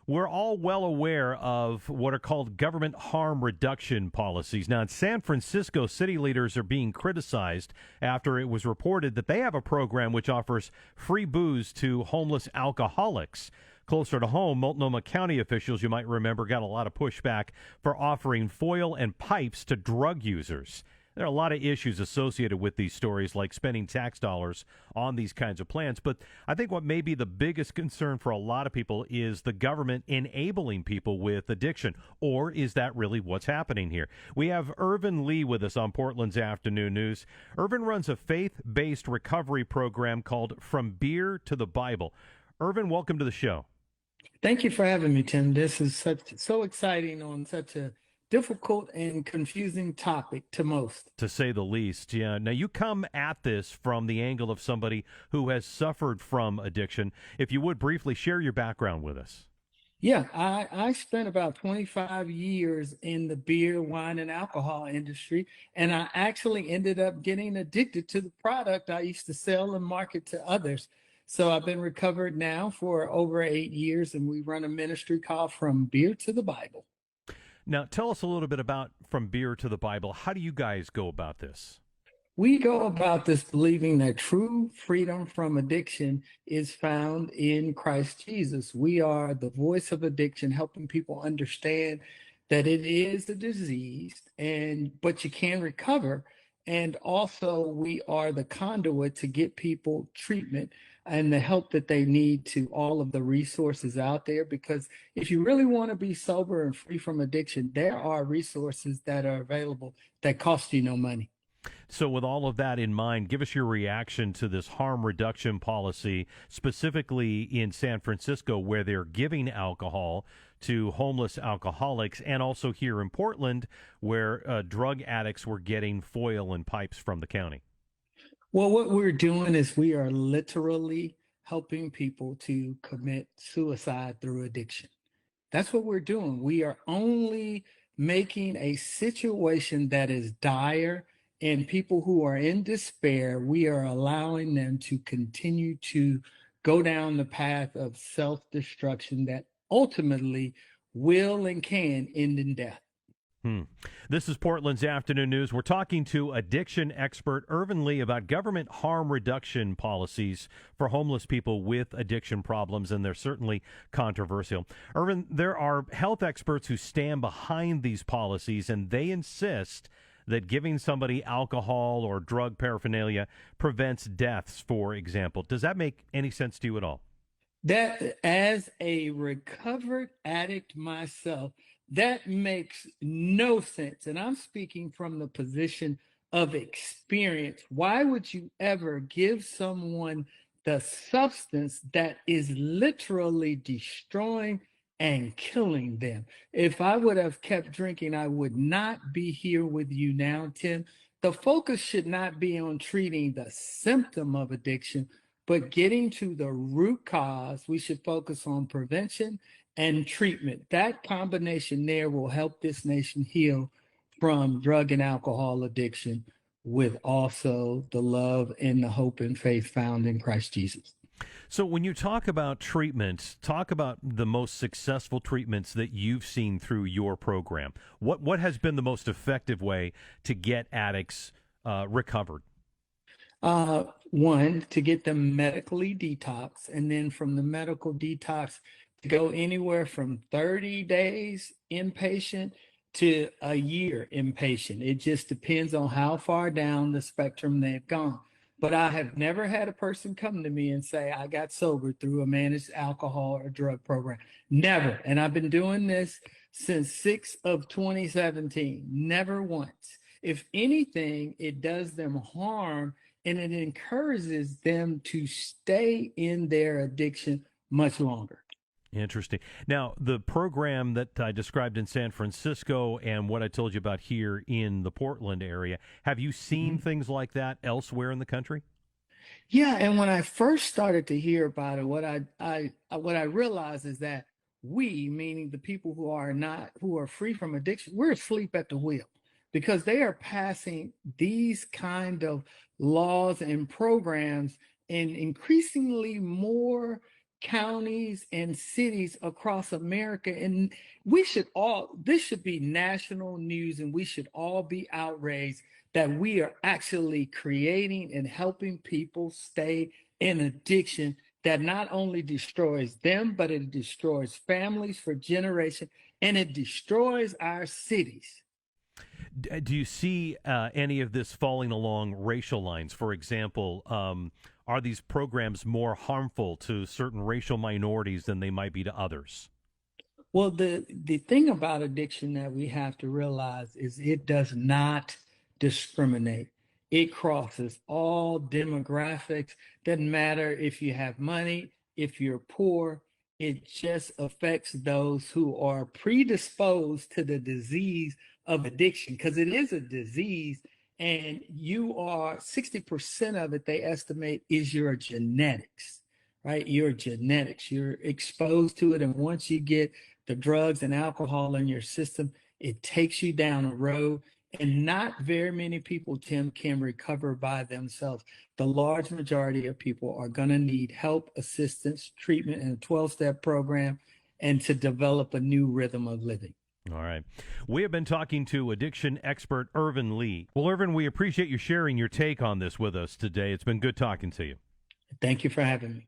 We're all well aware of what are called government harm reduction policies. Now, in San Francisco, city leaders are being criticized after it was reported that they have a program which offers free booze to homeless alcoholics. Closer to home, Multnomah County officials, you might remember, got a lot of pushback for offering foil and pipes to drug users. There are a lot of issues associated with these stories, like spending tax dollars on these kinds of plans. But I think what may be the biggest concern for a lot of people is the government enabling people with addiction. Or is that really what's happening here? We have Ervin Lee with us on Portland's Afternoon News. Ervin runs a faith-based recovery program called From Beer to the Bible. Ervin, welcome to the show. Thank you for having me, Tim. This is so exciting on such a difficult and confusing topic to most. To say the least, yeah. Now, you come at this from the angle of somebody who has suffered from addiction. If you would briefly share your background with us. Yeah, I spent about 25 years in the beer, wine, and alcohol industry, and I actually ended up getting addicted to the product I used to sell and market to others. So I've been recovered now for over 8 years, and we run a ministry called From Beer to the Bible. Now, tell us a little bit about From Beer to the Bible. How do you guys go about this? We go about this believing that true freedom from addiction is found in Christ Jesus. We are the voice of addiction, helping people understand that it is a disease, but you can recover. And also, we are the conduit to get people treatment and the help that they need to all of the resources out there. Because if you really want to be sober and free from addiction, there are resources that are available that cost you no money. So with all of that in mind, give us your reaction to this harm reduction policy, specifically in San Francisco, where they're giving alcohol to homeless alcoholics, and also here in Portland, where drug addicts were getting foil and pipes from the county. Well, what we're doing is we are literally helping people to commit suicide through addiction. That's what we're doing. We are only making a situation that is dire and people who are in despair, we are allowing them to continue to go down the path of self-destruction that ultimately will and can end in death. This is Portland's Afternoon News. We're talking to addiction expert Ervin Lee about government harm reduction policies for homeless people with addiction problems, and they're certainly controversial. Ervin, there are health experts who stand behind these policies, and they insist that giving somebody alcohol or drug paraphernalia prevents deaths, for example. Does that make any sense to you at all? That, as a recovered addict myself, that makes no sense. And I'm speaking from the position of experience. Why would you ever give someone the substance that is literally destroying and killing them? If I would have kept drinking, I would not be here with you now, Tim. The focus should not be on treating the symptom of addiction, but getting to the root cause. We should focus on prevention and treatment. That combination there will help this nation heal from drug and alcohol addiction, with also the love and the hope and faith found in Christ Jesus. So when you talk about treatment, talk about the most successful treatments that you've seen through your program. What has been the most effective way to get addicts recovered? One, to get them medically detoxed, and then from the medical detox to go anywhere from 30 days inpatient to a year inpatient. It just depends on how far down the spectrum they've gone. But I have never had a person come to me and say, I got sober through a managed alcohol or drug program. Never. And I've been doing this since 6/2017. Never once. If anything, it does them harm, and it encourages them to stay in their addiction much longer. Interesting. Now, the program that I described in San Francisco and what I told you about here in the Portland area, have you seen things like that elsewhere in the country? Yeah, and when I first started to hear about it, what I realized is that we, meaning the people who are free from addiction, we're asleep at the wheel, because they are passing these kind of laws and programs, and increasingly more counties and cities across America. And this should be national news, and we should all be outraged that we are actually creating and helping people stay in addiction that not only destroys them, but it destroys families for generations, and it destroys our cities. Do you see any of this falling along racial lines? For example, are these programs more harmful to certain racial minorities than they might be to others? Well, the thing about addiction that we have to realize is it does not discriminate. It crosses all demographics. Doesn't matter if you have money, if you're poor. It just affects those who are predisposed to the disease of addiction, because it is a disease, and you are 60% of it, they estimate, is your genetics, right? Your genetics, you're exposed to it. And once you get the drugs and alcohol in your system, it takes you down a road. And not very many people, Tim, can recover by themselves. The large majority of people are going to need help, assistance, treatment, and a 12-step program, and to develop a new rhythm of living. All right. We have been talking to addiction expert Ervin Lee. Well, Ervin, we appreciate you sharing your take on this with us today. It's been good talking to you. Thank you for having me.